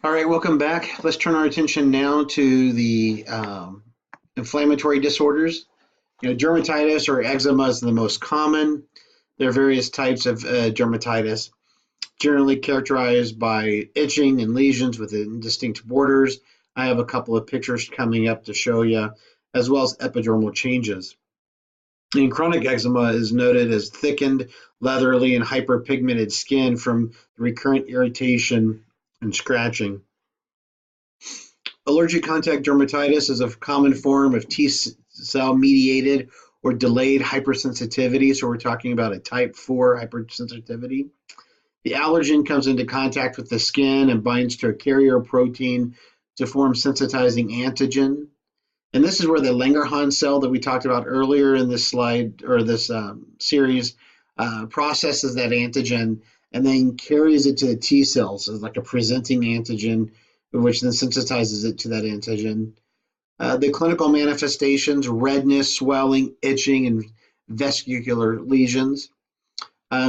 All right, welcome back. Let's turn our attention now to the inflammatory disorders. Dermatitis or eczema is the most common. There are various types of dermatitis, generally characterized by itching and lesions within distinct borders. I have a couple of pictures coming up to show you, as well as epidermal changes. And chronic eczema is noted as thickened, leathery, and hyperpigmented skin from recurrent irritation and scratching. Allergic contact dermatitis is a common form of T-cell mediated or delayed hypersensitivity. So we're talking about a type 4 hypersensitivity. The allergen comes into contact with the skin and binds to a carrier protein to form sensitizing antigen. And this is where the Langerhans cell that we talked about earlier in this slide or this series processes that antigen and then carries it to the T cells as like a presenting antigen, which then sensitizes it to that antigen. The clinical manifestations: redness, swelling, itching, and vesicular lesions.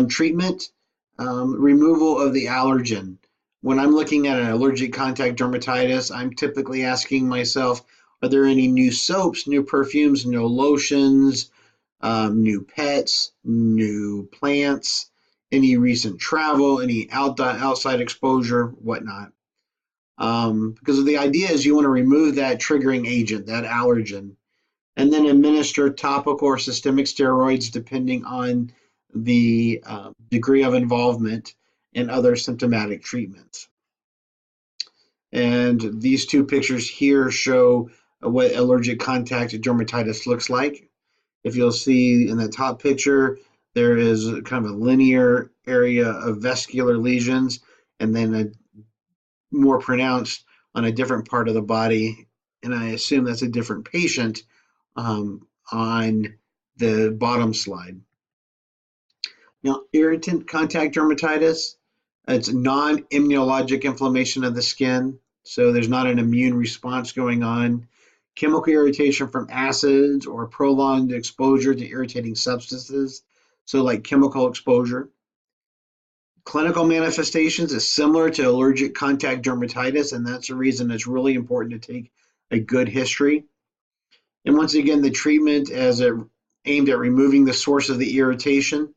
Treatment: removal of the allergen. When I'm looking at an allergic contact dermatitis, I'm typically asking myself, are there any new soaps, new perfumes, new lotions, new pets, new plants, any recent travel, any outside exposure, whatnot. Because the idea is you want to remove that triggering agent, that allergen, and then administer topical or systemic steroids depending on the degree of involvement and other symptomatic treatments. And these two pictures here show what allergic contact dermatitis looks like. If you'll see in the top picture, there is kind of a linear area of vesicular lesions and then a more pronounced on a different part of the body. And I assume that's a different patient on the bottom slide. Now, irritant contact dermatitis, it's non-immunologic inflammation of the skin. So there's not an immune response going on. Chemical irritation from acids or prolonged exposure to irritating substances, so like chemical exposure. Clinical manifestations is similar to allergic contact dermatitis, and that's the reason it's really important to take a good history. And once again, the treatment as it aimed at removing the source of the irritation,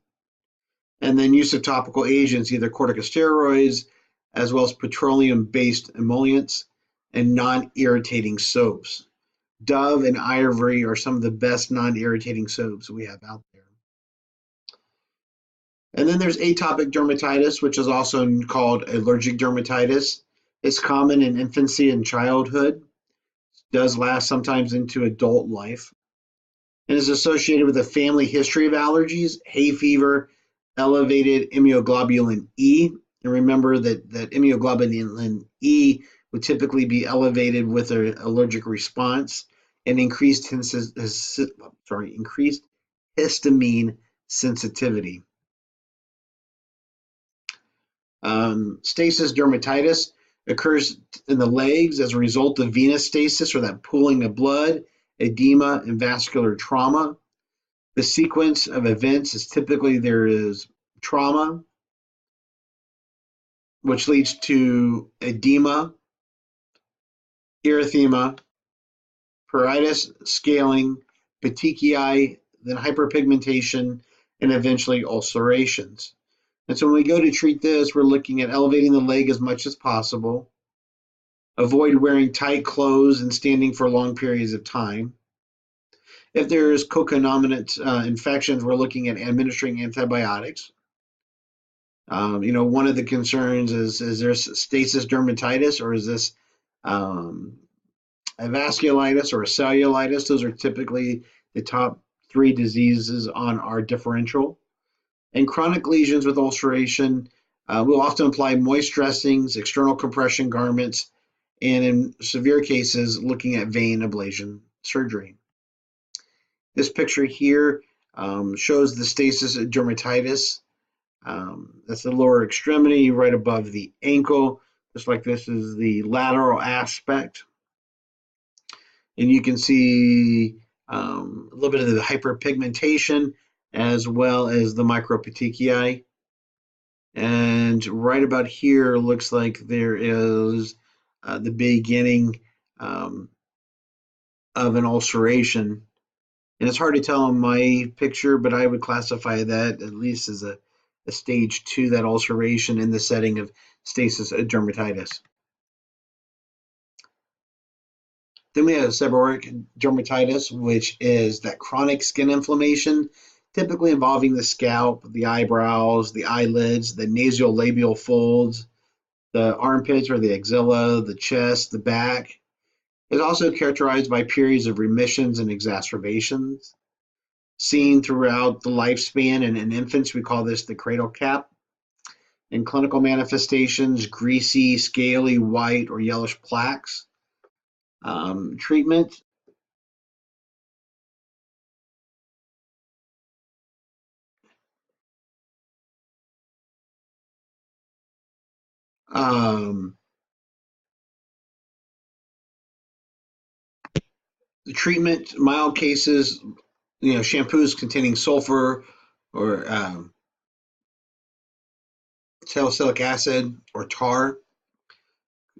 and then use of topical agents, either corticosteroids, as well as petroleum-based emollients and non-irritating soaps. Dove and Ivory are some of the best non-irritating soaps we have out there. And then there's atopic dermatitis, which is also called allergic dermatitis. It's common in infancy and childhood. It does last sometimes into adult life. And is associated with a family history of allergies, hay fever, elevated immunoglobulin E. And remember that immunoglobulin E would typically be elevated with an allergic response and increased histamine sensitivity. Stasis dermatitis occurs in the legs as a result of venous stasis, or that pooling of blood, edema, and vascular trauma. The sequence of events is typically there is trauma, which leads to edema, erythema, pruritus, scaling, petechiae, then hyperpigmentation, and eventually ulcerations. And so when we go to treat this, we're looking at elevating the leg as much as possible, avoid wearing tight clothes and standing for long periods of time. If there's concomitant infections, we're looking at administering antibiotics. One of the concerns is there stasis dermatitis, or is this a vasculitis or a cellulitis? Those are typically the top three diseases on our differential. And chronic lesions with ulceration, we'll often apply moist dressings, external compression garments, and in severe cases, looking at vein ablation surgery. This picture here shows the stasis dermatitis. That's the lower extremity right above the ankle, just like this is the lateral aspect. And you can see a little bit of the hyperpigmentation as well as the micropetechiae. And right about here looks like there is the beginning um, of an ulceration. And it's hard to tell in my picture, but I would classify that at least as a stage 2, that ulceration in the setting of stasis dermatitis. Then we have seborrheic dermatitis, which is that chronic skin inflammation, typically involving the scalp, the eyebrows, the eyelids, the nasolabial folds, the armpits or the axilla, the chest, the back. It's also characterized by periods of remissions and exacerbations. Seen throughout the lifespan, and in infants, we call this the cradle cap. In clinical manifestations, greasy, scaly, white, or yellowish plaques. Treatment. Um, the treatment, mild cases, shampoos containing sulfur or salicylic acid or tar,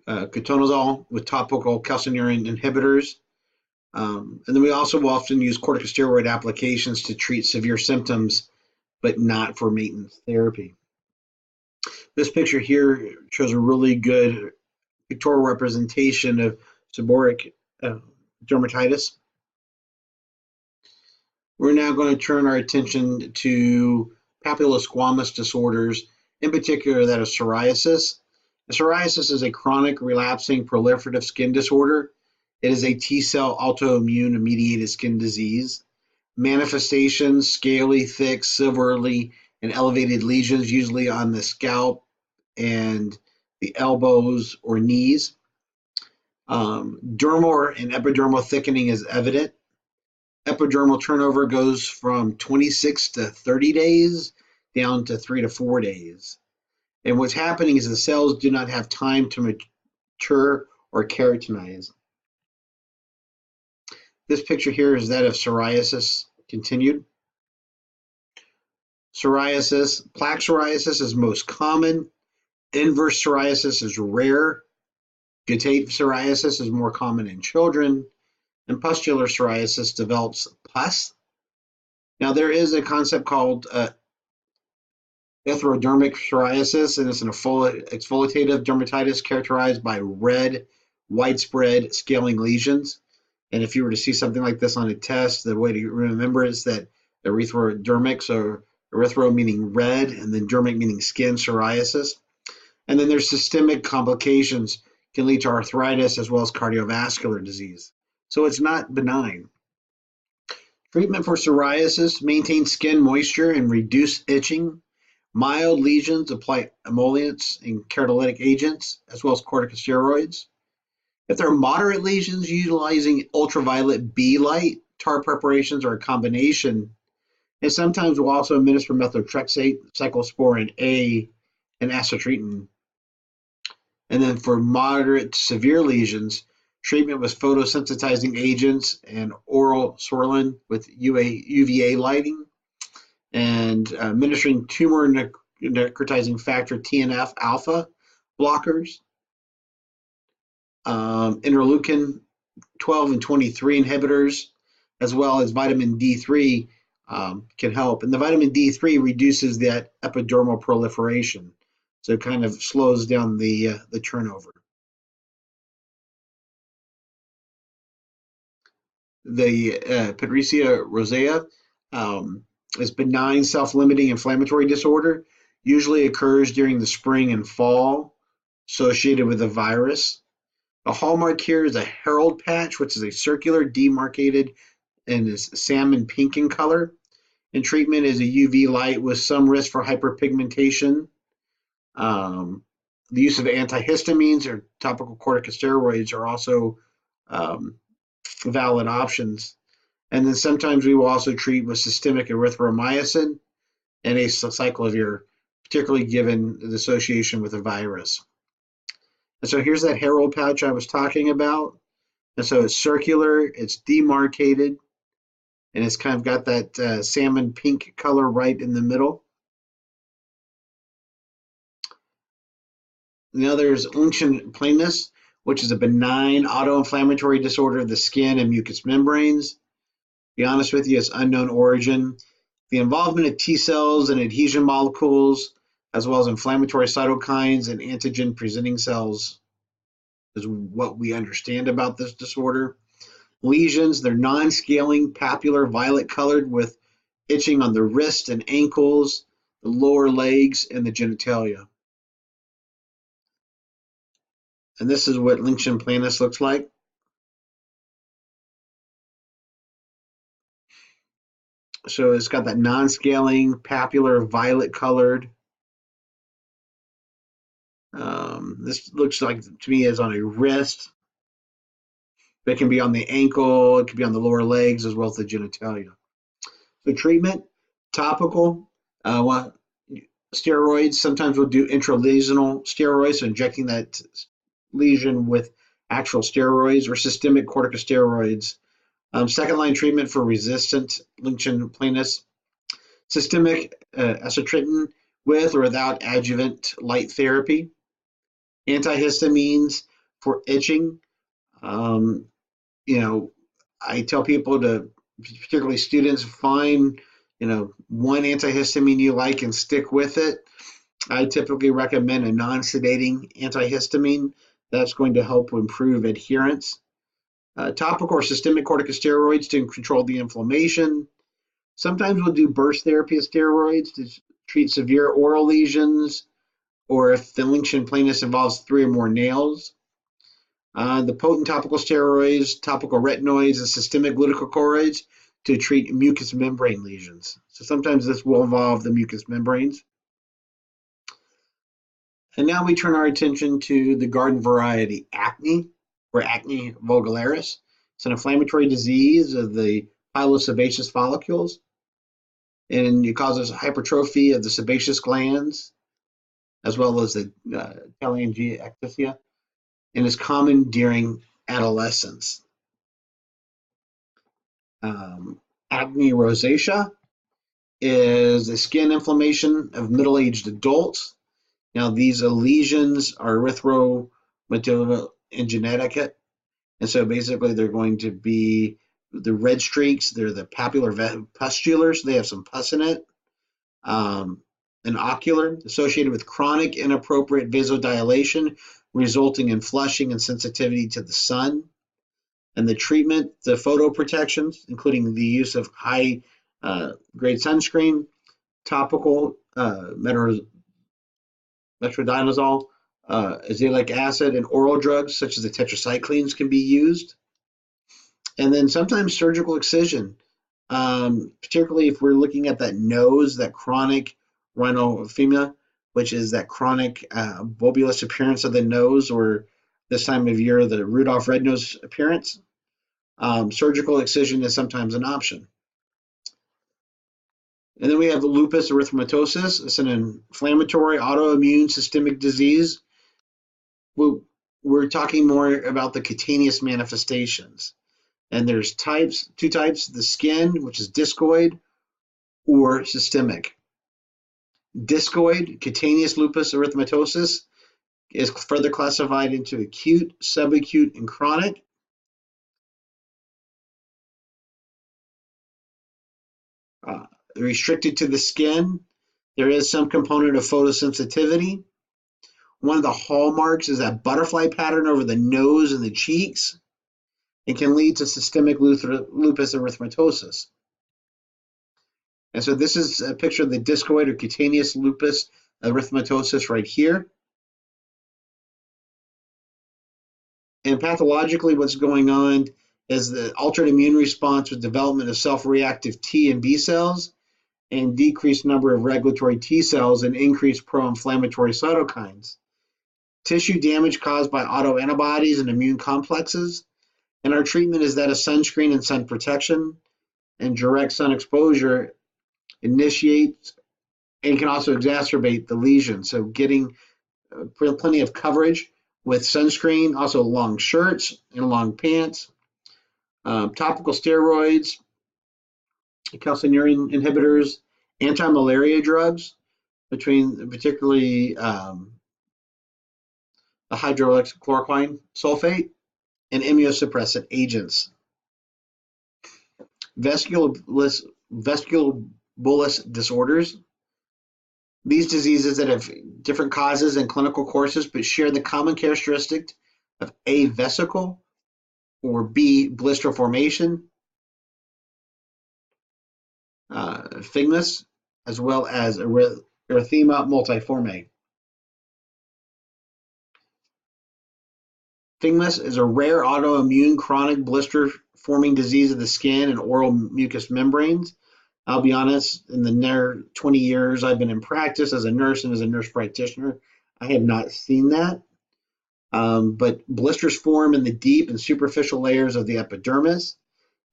cotonazole with topical calcineurin inhibitors. And then we also will often use corticosteroid applications to treat severe symptoms, but not for maintenance therapy. This picture here shows a really good pictorial representation of seborrheic dermatitis. We're now going to turn our attention to papillosquamous disorders, in particular that of psoriasis. Psoriasis is a chronic, relapsing, proliferative skin disorder. It is a T-cell autoimmune mediated skin disease. Manifestations: scaly, thick, silvery, and elevated lesions, usually on the scalp and the elbows or knees. Dermal and epidermal thickening is evident. Epidermal turnover goes from 26 to 30 days down to 3 to 4 days. And what's happening is the cells do not have time to mature or keratinize. This picture here is that of psoriasis continued. Psoriasis, plaque psoriasis is most common. Inverse psoriasis is rare. Guttate psoriasis is more common in children. And pustular psoriasis develops pus. Now, there is a concept called erythrodermic psoriasis, and it's an exfoliative dermatitis characterized by red, widespread scaling lesions. And if you were to see something like this on a test, the way to remember is that erythrodermic, so erythro meaning red, and then dermic meaning skin, psoriasis. And then there's systemic complications, can lead to arthritis as well as cardiovascular disease. So it's not benign. Treatment for psoriasis: maintain skin moisture and reduce itching. Mild lesions, apply emollients and keratolytic agents, as well as corticosteroids. If there are moderate lesions, utilizing ultraviolet B light, tar preparations, or a combination. And sometimes we'll also administer methotrexate, cyclosporin A, and acitretin. And then for moderate to severe lesions, treatment with photosensitizing agents and oral Sorlin with UVA lighting, and administering tumor necrotizing factor TNF alpha blockers, interleukin 12 and 23 inhibitors, as well as vitamin D3 can help. And the vitamin D3 reduces that epidermal proliferation, so it kind of slows down the turnover. The Patricia rosea is benign, self-limiting inflammatory disorder, usually occurs during the spring and fall, associated with a virus. The hallmark here is a herald patch, which is a circular, demarcated, and is salmon pink in color. And treatment is a UV light with some risk for hyperpigmentation. The use of antihistamines or topical corticosteroids are also valid options. And then sometimes we will also treat with systemic erythromycin and acyclovir, particularly given the association with a virus. And so here's that herald patch I was talking about. And so it's circular, it's demarcated, and it's kind of got that salmon pink color right in the middle. Now there's unction plainness, which is a benign autoinflammatory disorder of the skin and mucous membranes. To be honest with you, it's unknown origin. The involvement of T cells and adhesion molecules, as well as inflammatory cytokines and antigen presenting cells, is what we understand about this disorder. Lesions, they're non-scaling, papular, violet colored with itching on the wrist and ankles, the lower legs, and the genitalia. And this is what Lynchian planus looks like. So it's got that non-scaling, papular, violet colored. This looks like to me is on a wrist. It can be on the ankle, it can be on the lower legs, as well as the genitalia. So treatment, topical, steroids. Sometimes we'll do intralesional steroids, so injecting that lesion with actual steroids, or systemic corticosteroids. Second line treatment for resistant Lynchian planus. Systemic acitretin with or without adjuvant light therapy. Antihistamines for itching. I tell people to, particularly students, find one antihistamine you like and stick with it. I typically recommend a non-sedating antihistamine. That's going to help improve adherence. Topical or systemic corticosteroids to control the inflammation. Sometimes we'll do burst therapy of steroids to treat severe oral lesions, or if the Lynchian planus involves 3 or more nails. The potent topical steroids, topical retinoids, and systemic glucocorticoids to treat mucous membrane lesions. So sometimes this will involve the mucous membranes. And now we turn our attention to the garden variety acne, or acne vulgaris. It's an inflammatory disease of the pilosebaceous follicles, and it causes hypertrophy of the sebaceous glands, as well as the telangiectasia, and is common during adolescence. Acne rosacea is a skin inflammation of middle-aged adults. Now, these lesions are erythrometalgia and genetic, and so basically they're going to be the red streaks. They're the papular pustular, so they have some pus in it. And ocular, associated with chronic inappropriate vasodilation, resulting in flushing and sensitivity to the sun. And the treatment, the photoprotections, including the use of high grade sunscreen, topical metronidazole, azelaic acid, and oral drugs such as the tetracyclines can be used. And then sometimes surgical excision, particularly if we're looking at that nose, that chronic rhinophemia, which is that chronic bulbous appearance of the nose, or this time of year, the Rudolph red nose appearance. Surgical excision is sometimes an option. And then we have the lupus erythematosus. It's an inflammatory autoimmune systemic disease. We're talking more about the cutaneous manifestations. And there's two types, the skin, which is discoid, or systemic. Discoid, cutaneous lupus erythematosus, is further classified into acute, subacute, and chronic. Restricted to the skin, there is some component of photosensitivity. One of the hallmarks is that butterfly pattern over the nose and the cheeks. It can lead to systemic lupus erythematosus. And so this is a picture of the discoid or cutaneous lupus erythematosus right here. And pathologically, what's going on is the altered immune response with development of self-reactive T and B cells, and decreased number of regulatory T cells, and increased pro-inflammatory cytokines. Tissue damage caused by autoantibodies and immune complexes. And our treatment is that of sunscreen and sun protection, and direct sun exposure initiates and can also exacerbate the lesion. So getting plenty of coverage with sunscreen, also long shirts and long pants, topical steroids, calcineurin inhibitors, anti-malaria drugs, particularly a hydroxychloroquine sulfate, and immunosuppressant agents. Vestibular disorders. These diseases that have different causes and clinical courses but share the common characteristic of A, vesicle, or B, blister formation, phygmus, as well as erythema multiforme. Phygmus is a rare autoimmune chronic blister-forming disease of the skin and oral mucous membranes. I'll be honest, in the near 20 years I've been in practice as a nurse and as a nurse practitioner, I have not seen that. But blisters form in the deep and superficial layers of the epidermis,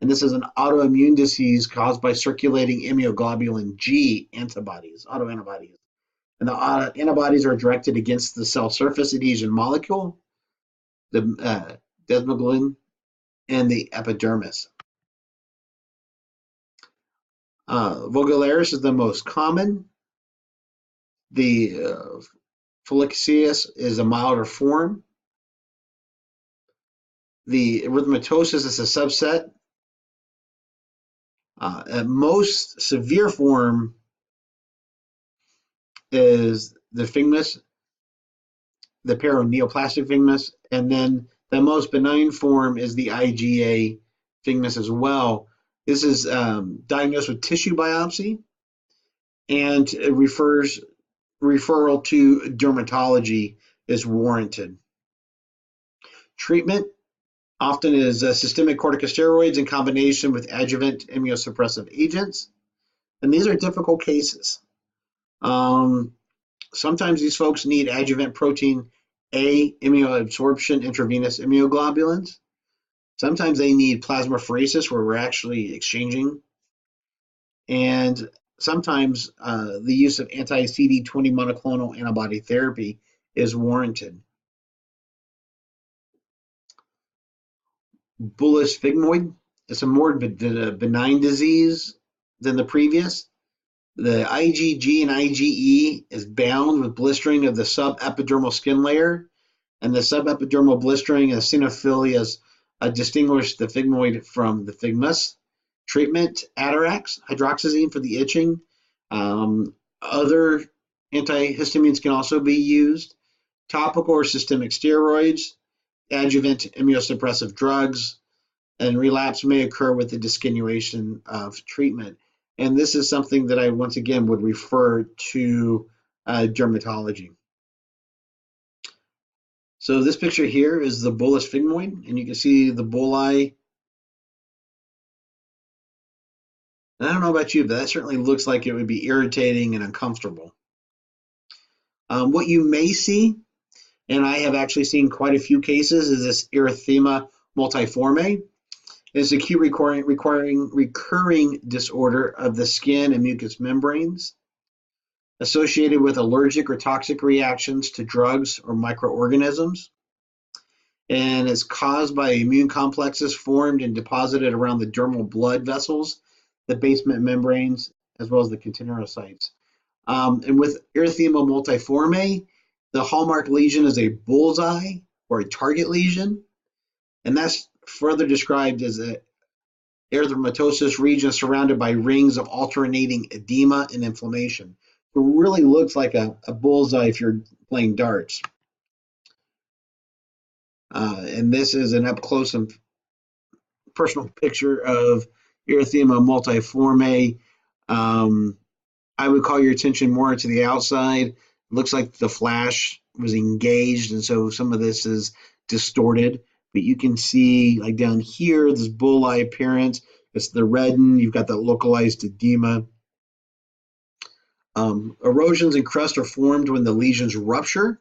and this is an autoimmune disease caused by circulating immunoglobulin G antibodies, autoantibodies. And the antibodies are directed against the cell surface adhesion molecule, the desmoglin, and the epidermis. Vagularis is the most common. The folliculitis is a milder form. The erythematosus is a subset. Most severe form is the phygmus, the paraneoplastic phygmus, and then the most benign form is the IgA phygmus as well. This is diagnosed with tissue biopsy, and it referral to dermatology is warranted. Treatment often is systemic corticosteroids in combination with adjuvant immunosuppressive agents, and these are difficult cases. Sometimes these folks need adjuvant protein A immunoabsorption intravenous immunoglobulins. Sometimes they need plasmapheresis where we're actually exchanging. And sometimes the use of anti-CD20 monoclonal antibody therapy is warranted. Bullous phygmoid is a more benign disease than the previous. The IgG and IgE is bound with blistering of the subepidermal skin layer, and the subepidermal blistering and eosinophilias distinguish the phygmoid from the phygmus. Treatment, Atarax, hydroxyzine for the itching. Other antihistamines can also be used. Topical or systemic steroids, adjuvant immunosuppressive drugs, and relapse may occur with the discontinuation of treatment. And this is something that I, once again, would refer to dermatology. So this picture here is the bullous phygmoid, and you can see the bulli. And I don't know about you, but that certainly looks like it would be irritating and uncomfortable. What you may see, and I have actually seen quite a few cases, is this erythema multiforme. It's acute recurring disorder of the skin and mucous membranes associated with allergic or toxic reactions to drugs or microorganisms. And it's caused by immune complexes formed and deposited around the dermal blood vessels, the basement membranes, as well as the continuocytes. And with erythema multiforme, the hallmark lesion is a bullseye or a target lesion, and that's further described as a erythematosus region surrounded by rings of alternating edema and inflammation. It really looks like a bullseye if you're playing darts. And this is an up close and personal picture of erythema multiforme. I would call your attention more to the outside. It looks like the flash was engaged, and so some of this is distorted. But you can see, like down here, this bullseye appearance. It's the redden. You've got that localized edema. Erosions and crust are formed when the lesions rupture,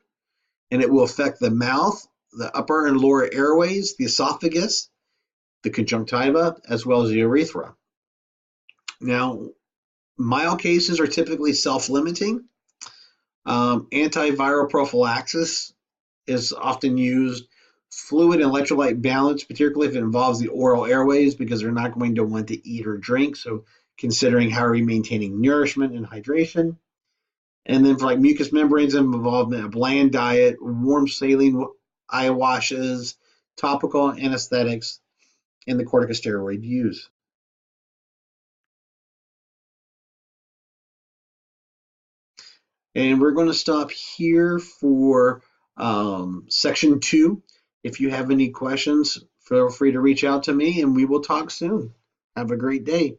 and it will affect the mouth, the upper and lower airways, the esophagus, the conjunctiva, as well as the urethra. Now, mild cases are typically self-limiting. Antiviral prophylaxis is often used. Fluid and electrolyte balance, particularly if it involves the oral airways, because they're not going to want to eat or drink. So considering how are we maintaining nourishment and hydration. And then for like mucous membranes involvement, a bland diet, warm saline eye washes, topical anesthetics, and the corticosteroid use. And we're going to stop here for section 2. If you have any questions, feel free to reach out to me and we will talk soon. Have a great day.